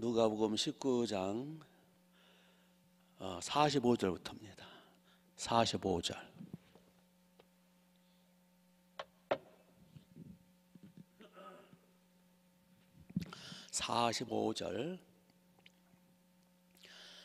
누가복음 19장 45절부터입니다. 45절.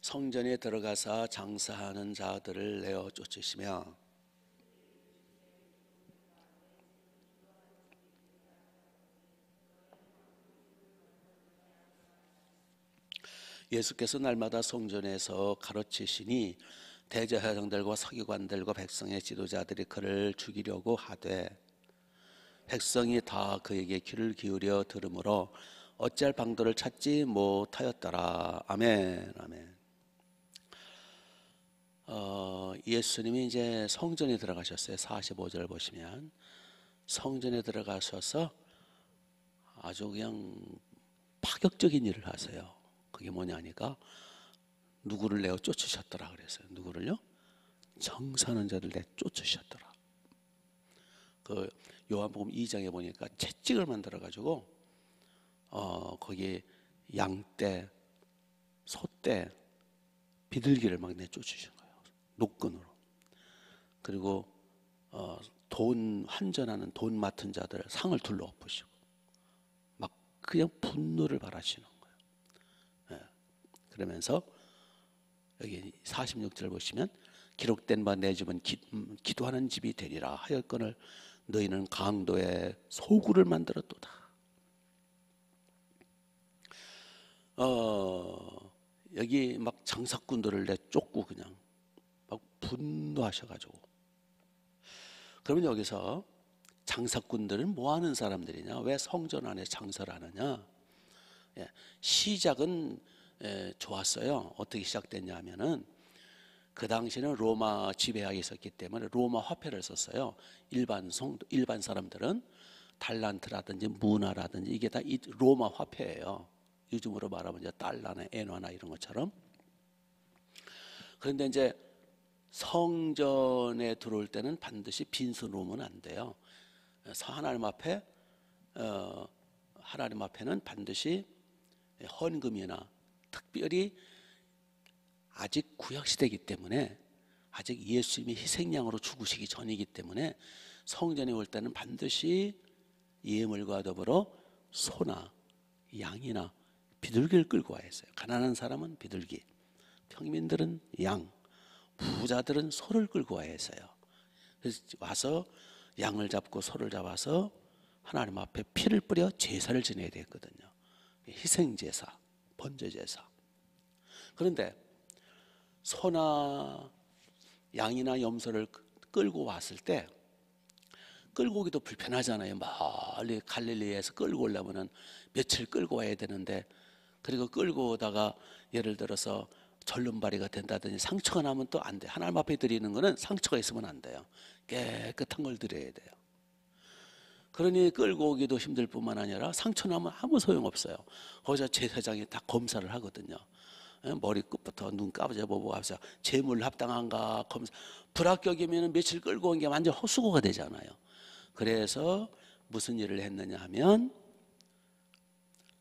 성전에 들어가사 장사하는 자들을 내어 쫓으시며 예수께서 날마다 성전에서 가르치시니 대제사장들과 서기관들과 백성의 지도자들이 그를 죽이려고 하되 백성이 다 그에게 귀를 기울여 들으므로 어찌할 방도를 찾지 못하였더라. 아멘. 아멘. 예수님이 이제 성전에 들어가셨어요. 45절 보시면 성전에 들어가셔서 아주 그냥 파격적인 일을 하세요. 그게 뭐냐니까 누구를 내어 쫓으셨더라 그랬어요. 누구를요? 장사하는 자들 내 쫓으셨더라. 그 요한복음 2장에 보니까 채찍을 만들어 가지고 거기 양떼, 소떼, 비둘기를 막 내쫓으신 거예요. 노끈으로. 그리고 돈 환전하는 돈 맡은 자들 상을 둘러 엎으시고 막 그냥 분노를 발하시는 거예요. 네. 그러면서 여기 46절 보시면 기록된 바 내 집은 기도하는 집이 되리라 하였거늘 너희는 강도의 소굴을 만들었도다. 여기 막 장사꾼들을 내쫓고 그냥 막 분노하셔가지고. 그러면 여기서 장사꾼들은 뭐 하는 사람들이냐? 왜 성전 안에 장사를 하느냐? 시작은 좋았어요. 어떻게 시작됐냐 하면은 그 당시는 로마 지배하에 있었기 때문에 로마 화폐를 썼어요. 일반 사람들은 달란트라든지 문화라든지 이게 다 로마 화폐예요. 요즘으로 말하면 이제 달러나 엔화나 이런 것처럼. 그런데 이제 성전에 들어올 때는 반드시 빈수 놓으면 안 돼요. 하나님 앞에는 반드시 헌금이나 특별히 아직 구약시대이기 때문에 아직 예수님이 희생양으로 죽으시기 전이기 때문에 성전에 올 때는 반드시 예물과 더불어 소나 양이나 비둘기를 끌고 와야 했어요. 가난한 사람은 비둘기, 평민들은 양, 부자들은 소를 끌고 와야 했어요. 그래서 와서 양을 잡고 소를 잡아서 하나님 앞에 피를 뿌려 제사를 지내야 됐거든요. 희생제사, 번제제사. 그런데 소나 양이나 염소를 끌고 왔을 때 끌고 오기도 불편하잖아요. 멀리 갈릴리에서 끌고 오려면 며칠 끌고 와야 되는데, 그리고 끌고 오다가 예를 들어서 절름발이가 된다든지 상처가 나면 또 안 돼요. 하나님 앞에 드리는 거는 상처가 있으면 안 돼요. 깨끗한 걸 드려야 돼요. 그러니 끌고 오기도 힘들 뿐만 아니라 상처 나면 아무 소용없어요. 거기서 제사장이 다 검사를 하거든요. 머리 끝부터 눈 까부잡아보고 하면서 제물 합당한가 검사. 불합격이면 며칠 끌고 온 게 완전 헛수고가 되잖아요. 그래서 무슨 일을 했느냐 하면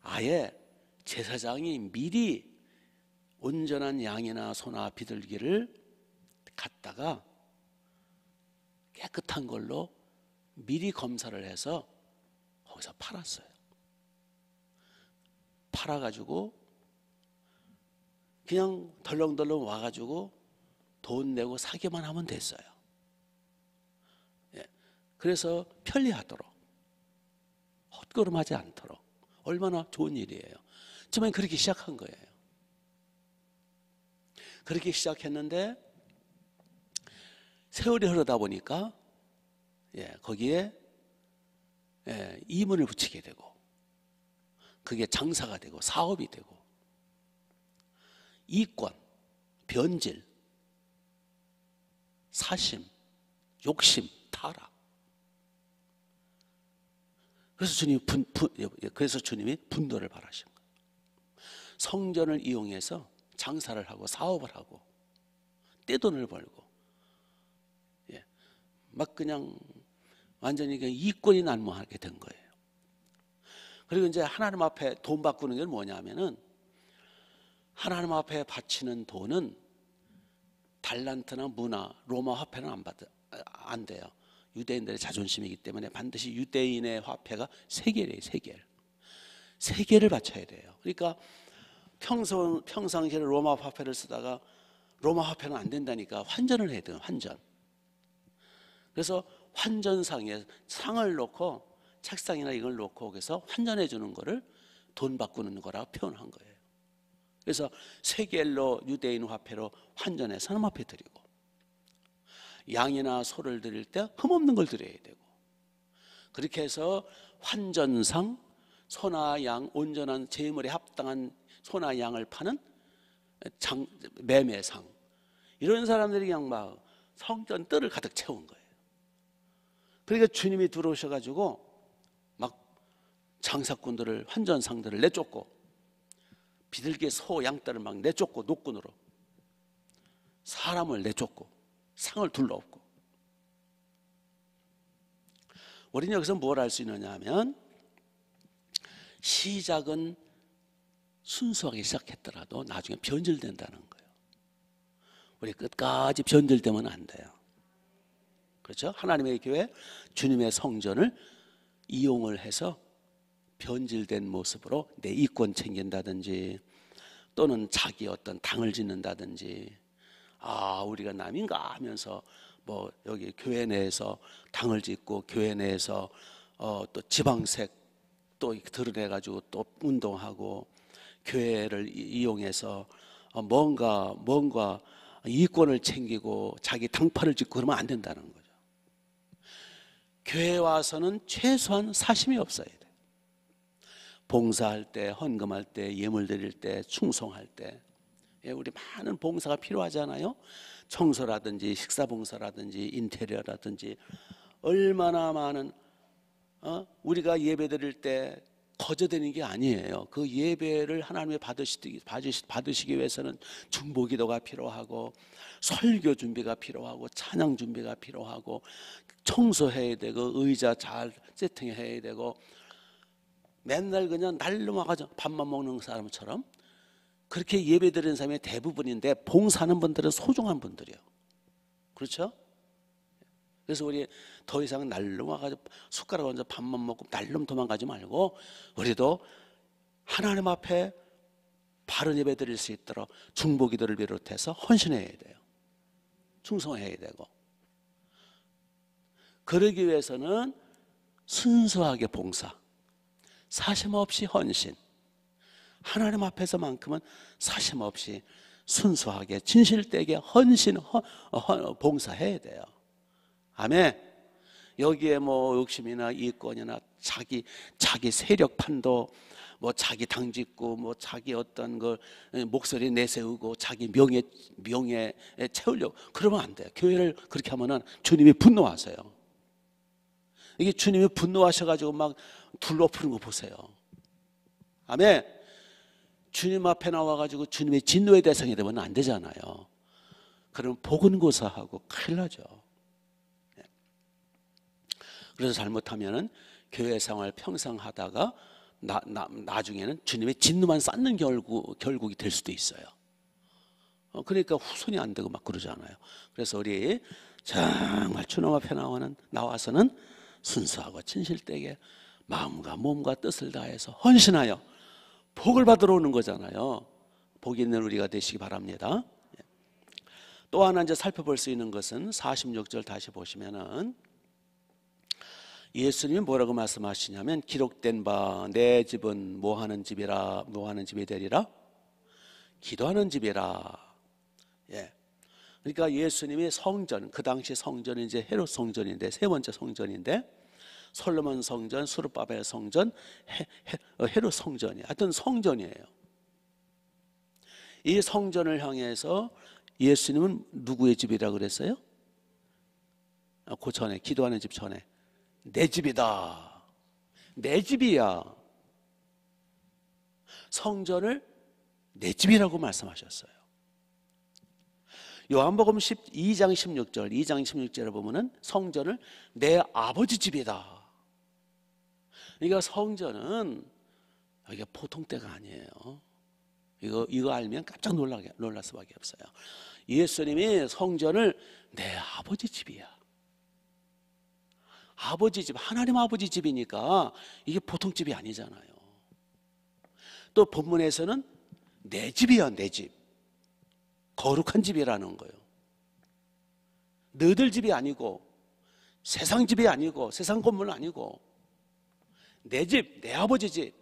아예 제사장이 미리 온전한 양이나 소나 비둘기를 갖다가 깨끗한 걸로 미리 검사를 해서 거기서 팔았어요. 팔아가지고 그냥 덜렁덜렁 와가지고 돈 내고 사기만 하면 됐어요. 그래서 편리하도록, 헛걸음하지 않도록. 얼마나 좋은 일이에요. 처음엔 그렇게 시작한 거예요. 그렇게 시작했는데 세월이 흐르다 보니까 거기에 이문을 붙이게 되고, 그게 장사가 되고 사업이 되고, 이권, 변질, 사심, 욕심, 타락. 그래서 주님이 분노를 발하신 거예요. 성전을 이용해서 장사를 하고 사업을 하고 떼돈을 벌고, 막 그냥 완전히 이권이 난무하게 된 거예요. 그리고 이제 하나님 앞에 돈 바꾸는 게 뭐냐면은 하나님 앞에 바치는 돈은 달란트나 문화, 로마 화폐는 안 돼요. 유대인들의 자존심이기 때문에 반드시 유대인의 화폐가 세겔이에요. 세겔을 바쳐야 돼요. 그러니까 평상시에 로마 화폐를 쓰다가 로마 화폐는 안 된다니까 환전을 해야 돼요. 환전. 그래서 환전상에 상을 놓고 책상이나 이걸 놓고 그래서 환전해 주는 거를 돈 바꾸는 거라고 표현한 거예요. 그래서 세겔로 유대인 화폐로 환전해서 하나님 앞에 드리고, 양이나 소를 드릴 때 흠없는 걸 드려야 되고, 그렇게 해서 환전상 소나 양, 온전한 제물에 합당한 소나 양을 파는 매매상, 이런 사람들이 그냥 막 성전 뜰을 가득 채운 거예요. 그러니까 주님이 들어오셔가지고 막 장사꾼들을, 환전상들을 내쫓고, 비둘기 소 양떼를 막 내쫓고, 노끈으로 사람을 내쫓고 상을 둘러엎고. 우리는 여기서 뭘 알 수 있느냐 하면, 시작은 순수하게 시작했더라도 나중에 변질된다는 거예요. 우리 끝까지 변질되면 안 돼요. 그렇죠? 하나님의 교회, 주님의 성전을 이용을 해서 변질된 모습으로 내 이권 챙긴다든지, 또는 자기 어떤 당을 짓는다든지, 우리가 남인가 하면서 뭐 여기 교회 내에서 당을 짓고, 교회 내에서 또 지방색 또 드러내가지고 또 운동하고, 교회를 이용해서 뭔가 이권을 챙기고 자기 당파를 짓고 그러면 안 된다는 거죠. 교회에 와서는 최소한 사심이 없어야 돼요. 봉사할 때, 헌금할 때, 예물 드릴 때, 충성할 때, 우리 많은 봉사가 필요하잖아요. 청소라든지 식사봉사라든지 인테리어라든지, 얼마나 많은 우리가 예배 드릴 때 거저되는 게 아니에요. 그 예배를 하나님의 받으시기 위해서는 중보기도가 필요하고, 설교 준비가 필요하고, 찬양 준비가 필요하고, 청소해야 되고, 의자 잘 세팅해야 되고, 맨날 그냥 날로 와가지고 밥만 먹는 사람처럼 그렇게 예배 드리는 사람이 대부분인데, 봉사하는 분들은 소중한 분들이에요. 그렇죠? 그래서 우리 더 이상 날로 와가지고 숟가락 얹어 밥만 먹고 날로 도망가지 말고, 우리도 하나님 앞에 바른 예배 드릴 수 있도록 중보기도를 비롯해서 헌신해야 돼요. 충성해야 되고, 그러기 위해서는 순수하게 봉사, 사심 없이 헌신, 하나님 앞에서만큼은 사심 없이 순수하게 진실되게 봉사해야 돼요. 아멘. 여기에 뭐 욕심이나 이권이나 자기 세력 판도, 뭐 자기 당 짓고, 뭐 자기 어떤 걸 목소리 내세우고 자기 명예에 채우려고 그러면 안 돼요. 교회를 그렇게 하면은 주님이 분노하세요. 이게 주님이 분노하셔가지고 막 둘러푸는 거 보세요. 아멘. 주님 앞에 나와가지고 주님의 진노의 대상이 되면 안 되잖아요. 그러면 보근고사하고 큰일 나죠. 그래서 잘못하면은 교회 생활 평생 하다가 나중에는 주님의 진노만 쌓는 결국이 될 수도 있어요. 그러니까 후손이 안 되고 막 그러잖아요. 그래서 우리 정말 주님 앞에 나와서는 순수하고 진실되게 마음과 몸과 뜻을 다해서 헌신하여 복을 받으러 오는 거잖아요. 복 있는 우리가 되시기 바랍니다. 또 하나 이제 살펴볼 수 있는 것은 46절 다시 보시면은, 예수님이 뭐라고 말씀하시냐면, 기록된 바 내 집은 뭐하는 집이라, 뭐하는 집이 되리라? 기도하는 집이라. 그러니까 예수님이 성전, 그 당시 성전이 이제 헤롯 성전인데, 세 번째 성전인데, 솔로몬 성전, 수르바벨 성전, 헤롯 성전이, 하여튼 성전이에요. 이 성전을 향해서 예수님은 누구의 집이라고 그랬어요? 그 전에, 기도하는 집 전에 내 집이다, 내 집이야. 성전을 내 집이라고 말씀하셨어요. 요한복음 2장 16절에 보면은 성전을 내 아버지 집이다. 그러니까 성전은 이게 보통 때가 아니에요. 이거 알면 깜짝 놀랄 수밖에 없어요. 예수님이 성전을 내 아버지 집이야. 아버지 집, 하나님 아버지 집이니까 이게 보통 집이 아니잖아요. 또 본문에서는 내 집이야, 내 집. 거룩한 집이라는 거예요. 너희들 집이 아니고 세상 집이 아니고 세상 건물 아니고 내 집, 내 아버지 집.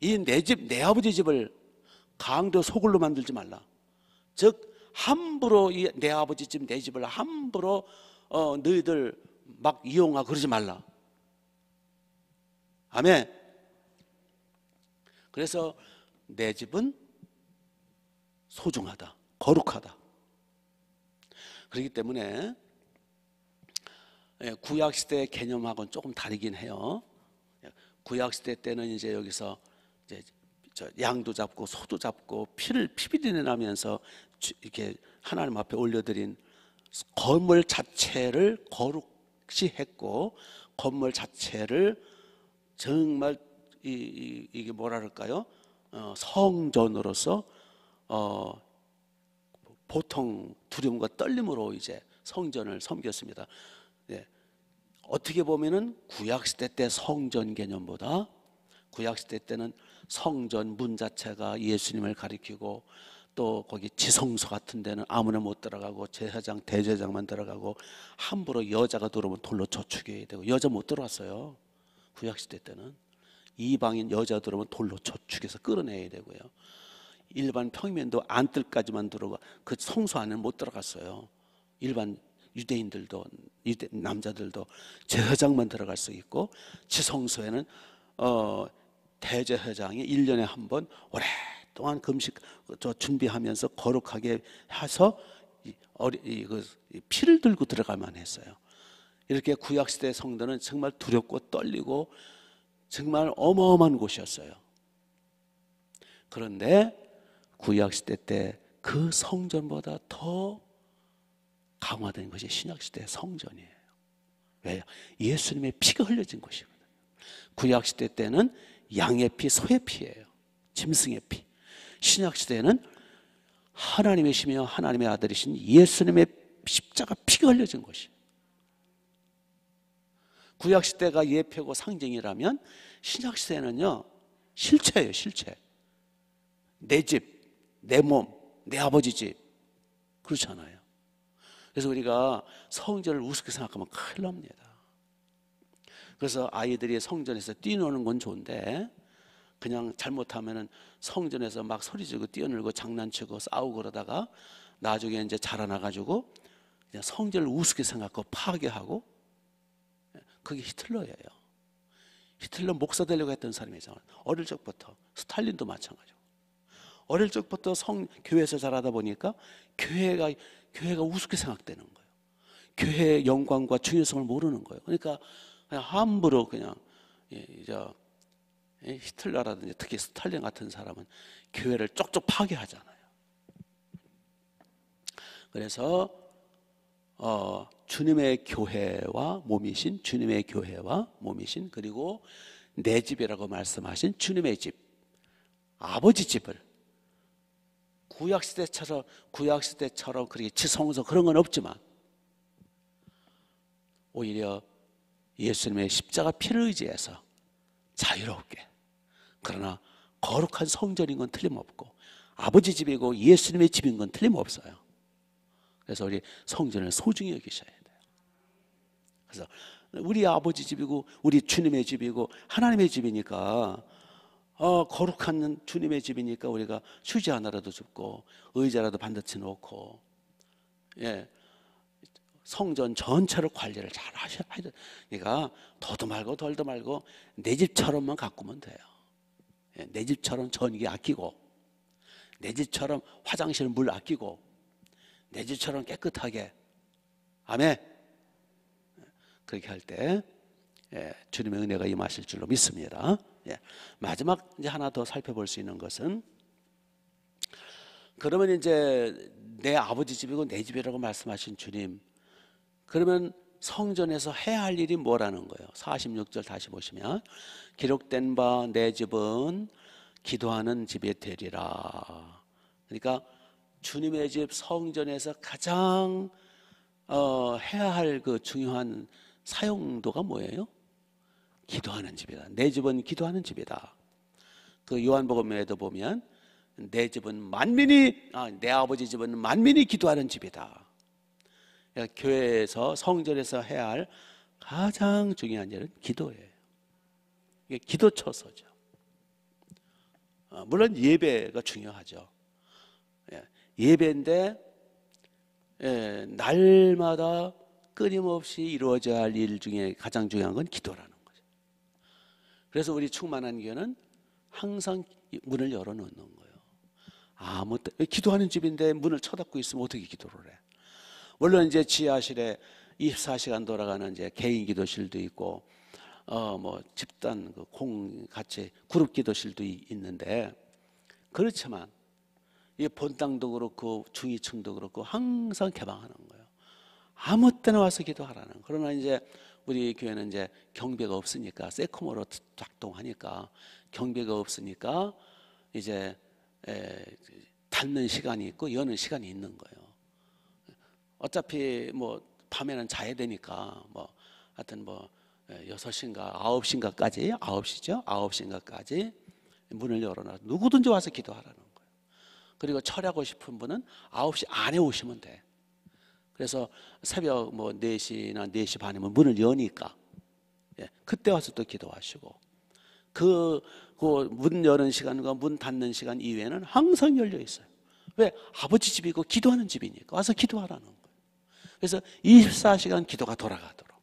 이 내 집, 내 아버지 집을 강도 소굴로 만들지 말라. 즉 함부로 이 내 아버지 집, 내 집을 함부로 너희들 막 이용하고 그러지 말라. 아멘. 그래서 내 집은 소중하다, 거룩하다. 그렇기 때문에 구약시대 개념하고는 조금 다르긴 해요. 구약시대 때는 이제 여기서 이제 양도 잡고 소도 잡고 피비린내 나면서 이렇게 하나님 앞에 올려드린 건물 자체를 거룩시 했고, 건물 자체를 정말 이게 뭐랄까요? 성전으로서 보통 두려움과 떨림으로 이제 성전을 섬겼습니다. 네. 어떻게 보면은 구약시대 때 성전 개념보다 구약시대 때는 성전 문 자체가 예수님을 가리키고, 또 거기 지성소 같은 데는 아무나 못 들어가고 제사장 대제사장만 들어가고, 함부로 여자가 들어오면 돌로 쳐 죽여야 되고, 여자 못 들어왔어요. 구약시대 때는 이방인 여자 들어오면 돌로 쳐 죽여서 끌어내야 되고요. 일반 평민도 안뜰까지만 들어가, 그 성소 안에는 못 들어갔어요. 일반 유대인들도 남자들도 제사장만 들어갈 수 있고, 지성소에는 대제사장이 1년에 한 번 오랫동안 금식 준비하면서 거룩하게 해서 피를 들고 들어가만 했어요. 이렇게 구약시대 성전은 정말 두렵고 떨리고 정말 어마어마한 곳이었어요. 그런데 구약시대 때 그 성전보다 더 강화된 것이 신약시대 성전이에요. 왜요? 예수님의 피가 흘려진 것이거든요. 구약시대 때는 양의 피, 소의 피예요. 짐승의 피. 신약시대에는 하나님이시며 하나님의 아들이신 예수님의 십자가 피가 흘려진 것이에요. 구약시대가 예표고 상징이라면 신약시대는요, 실체예요, 실체. 내 집, 내 몸, 내 아버지 집. 그렇잖아요. 그래서 우리가 성전을 우습게 생각하면 큰일 납니다. 그래서 아이들이 성전에서 뛰노는 건 좋은데, 그냥 잘못하면은 성전에서 막 소리 지르고 뛰어놀고 장난치고 싸우고 그러다가 나중에 이제 자라나가지고 그냥 성전을 우습게 생각하고 파괴하고, 그게 히틀러예요. 히틀러 목사 되려고 했던 사람이잖아요. 어릴 적부터. 스탈린도 마찬가지고. 어릴 적부터 교회에서 자라다 보니까 교회가 우습게 생각되는 거예요. 교회의 영광과 중요성을 모르는 거예요. 그러니까 그냥 함부로 그냥 히틀러라든지 특히 스탈린 같은 사람은 교회를 쪽쪽 파괴하잖아요. 그래서 주님의 교회와 몸이신, 주님의 교회와 몸이신, 그리고 내 집이라고 말씀하신 주님의 집, 아버지 집을 구약시대처럼 그렇게 지성소 그런 건 없지만, 오히려 예수님의 십자가 피를 의지해서 자유롭게, 그러나 거룩한 성전인 건 틀림없고 아버지 집이고 예수님의 집인 건 틀림없어요. 그래서 우리 성전을 소중히 여기셔야 돼요. 그래서 우리 아버지 집이고 우리 주님의 집이고 하나님의 집이니까, 거룩한 주님의 집이니까 우리가 휴지 하나라도 줍고 의자라도 반드시 놓고, 성전 전체를 관리를 잘 하셔야 돼요. 그러니까 더도 말고 덜도 말고 내 집처럼만 가꾸면 돼요. 내 집처럼 전기 아끼고, 내 집처럼 화장실 물 아끼고, 내 집처럼 깨끗하게. 아멘. 그렇게 할 때 주님의 은혜가 임하실 줄로 믿습니다. 마지막 이제 하나 더 살펴볼 수 있는 것은, 그러면 이제 내 아버지 집이고 내 집이라고 말씀하신 주님, 그러면 성전에서 해야 할 일이 뭐라는 거예요? 46절 다시 보시면, 기록된 바 내 집은 기도하는 집이 되리라. 그러니까 주님의 집 성전에서 가장 해야 할 그 중요한 사용도가 뭐예요? 기도하는 집이다. 내 집은 기도하는 집이다. 그 요한복음에도 보면 내 집은 내 아버지 집은 만민이 기도하는 집이다. 그러니까 교회에서 성전에서 해야 할 가장 중요한 일은 기도예요. 이게 기도처소죠. 물론 예배가 중요하죠. 예배인데 날마다 끊임없이 이루어져야 할 일 중에 가장 중요한 건 기도라는 거죠. 그래서 우리 충만한 교회는 항상 문을 열어놓는 거예요. 기도하는 집인데 문을 쳐닫고 있으면 어떻게 기도를 해? 물론 이제 지하실에 24시간 돌아가는 이제 개인 기도실도 있고, 집단 같이 그룹 기도실도 있는데, 그렇지만 이 본당도 그렇고 중위층도 그렇고 항상 개방하는 거예요. 아무 때나 와서 기도하라는. 그러나 이제 우리 교회는 이제 경비가 없으니까, 세코모로 작동하니까 경비가 없으니까 이제 닫는 시간이 있고 여는 시간이 있는 거예요. 어차피 밤에는 자야 되니까 하여튼 6시인가 9시인가까지 9시죠? 9시인가까지 문을 열어놔 누구든지 와서 기도하라는 거예요. 그리고 철야하고 싶은 분은 9시 안에 오시면 돼. 그래서 새벽 4시나 4시 반이면 문을 여니까 그때 와서 또 기도하시고, 그 문 여는 시간과 문 닫는 시간 이외에는 항상 열려 있어요. 왜? 아버지 집이고 기도하는 집이니까 와서 기도하라는 거예요. 그래서 24시간 기도가 돌아가도록,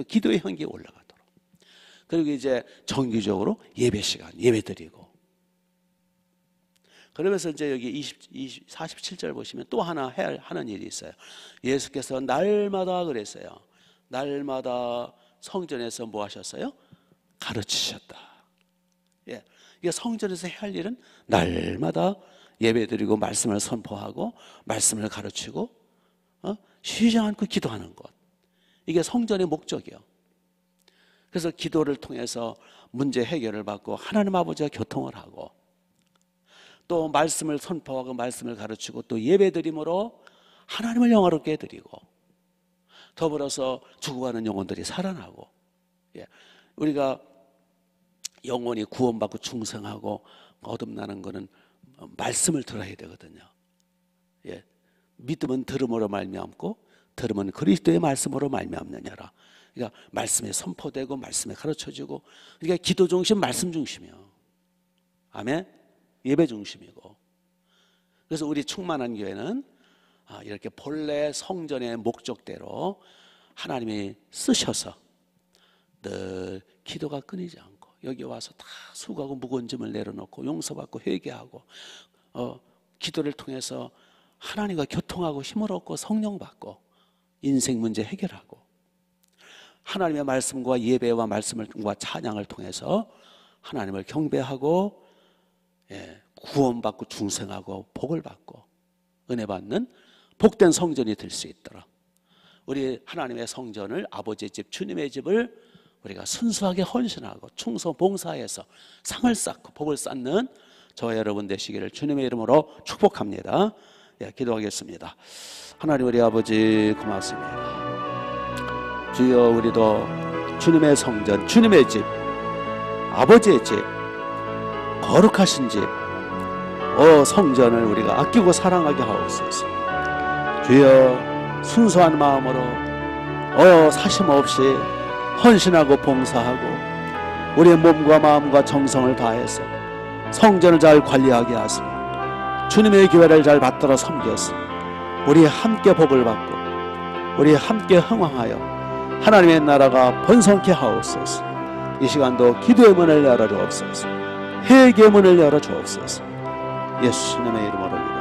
기도의 향기 올라가도록, 그리고 이제 정기적으로 예배 시간 예배 드리고, 그러면서 이제 여기 47절 보시면 또 하는 일이 있어요. 예수께서 날마다 그랬어요. 날마다 성전에서 뭐 하셨어요? 가르치셨다. 이게 성전에서 해야 할 일은 날마다 예배 드리고 말씀을 선포하고 말씀을 가르치고 쉬지 않고 기도하는 것. 이게 성전의 목적이요. 그래서 기도를 통해서 문제 해결을 받고 하나님 아버지와 교통을 하고, 또 말씀을 선포하고 말씀을 가르치고 또 예배드림으로 하나님을 영화롭게 해드리고, 더불어서 죽어가는 영혼들이 살아나고, 우리가 영혼이 구원받고 중생하고 거듭나는 것은 말씀을 들어야 되거든요. 믿음은 들음으로 말미암고 들음은 그리스도의 말씀으로 말미암느냐라. 그러니까 말씀에 선포되고 말씀에 가르쳐지고, 그러니까 기도 중심 말씀 중심이요. 아멘. 예배 중심이고. 그래서 우리 충만한 교회는 이렇게 본래 성전의 목적대로 하나님이 쓰셔서 늘 기도가 끊이지 않고 여기 와서 다 수고하고 무거운 짐을 내려놓고 용서받고 회개하고 기도를 통해서 하나님과 교통하고 힘을 얻고 성령 받고 인생 문제 해결하고, 하나님의 말씀과 예배와 말씀과 찬양을 통해서 하나님을 경배하고 구원받고 중생하고 복을 받고 은혜 받는 복된 성전이 될 수 있도록, 우리 하나님의 성전을, 아버지의 집 주님의 집을 우리가 순수하게 헌신하고 충성 봉사해서 상을 쌓고 복을 쌓는 저와 여러분 되시기를 주님의 이름으로 축복합니다. 기도하겠습니다. 하나님 우리 아버지 고맙습니다. 주여, 우리도 주님의 성전, 주님의 집, 아버지의 집, 거룩하신 집, 성전을 우리가 아끼고 사랑하게 하옵소서. 주여, 순수한 마음으로 사심 없이 헌신하고 봉사하고 우리의 몸과 마음과 정성을 다해서 성전을 잘 관리하게 하시고 주님의 교회를 잘 받들어 섬겨서 우리 함께 복을 받고 우리 함께 흥왕하여 하나님의 나라가 번성케 하옵소서. 이 시간도 기도의 문을 열어주옵소서. 회개의 문을 열어주옵소서. 예수님의 이름으로 기도합니다.